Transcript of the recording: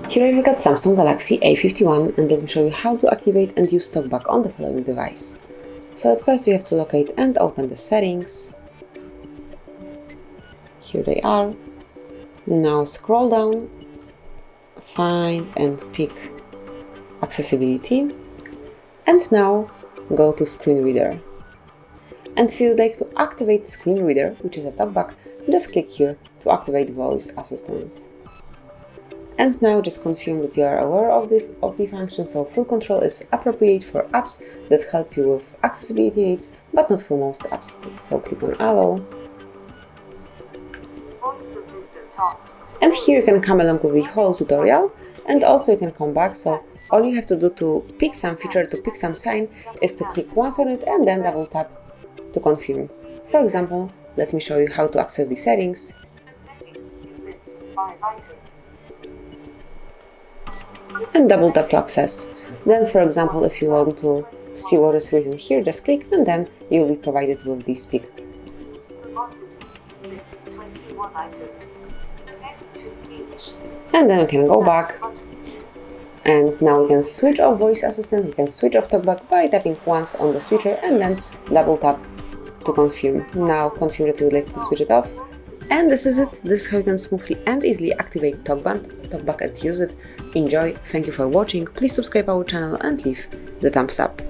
Here I've got Samsung Galaxy A51 and let me show you how to activate and use TalkBack on the following device. So at first you have to locate and open the settings. Here they are. Now scroll down, find and pick accessibility, and now go to screen reader. And if you would like to activate screen reader, which is a TalkBack, just click here to activate voice assistance. And now just confirm that you are aware of the function, so full control is appropriate for apps that help you with accessibility needs, but not for most apps. So click on Allow. And here you can come along with the whole tutorial, and also you can come back, so all you have to do to pick some feature, to pick some sign, is to click once on it and then double tap to confirm. For example, let me show you how to access the settings. And double tap to access. Then, for example, if you want to see what is written here, just click and then you will be provided with this pick. And then we can go back. And now we can switch off voice assistant, we can switch off TalkBack by tapping once on the switcher and then double tap to confirm. Now confirm that you would like to switch it off. And this is it. This is how you can smoothly and easily activate TalkBack and use it. Enjoy, thank you for watching, please subscribe our channel and leave the thumbs up.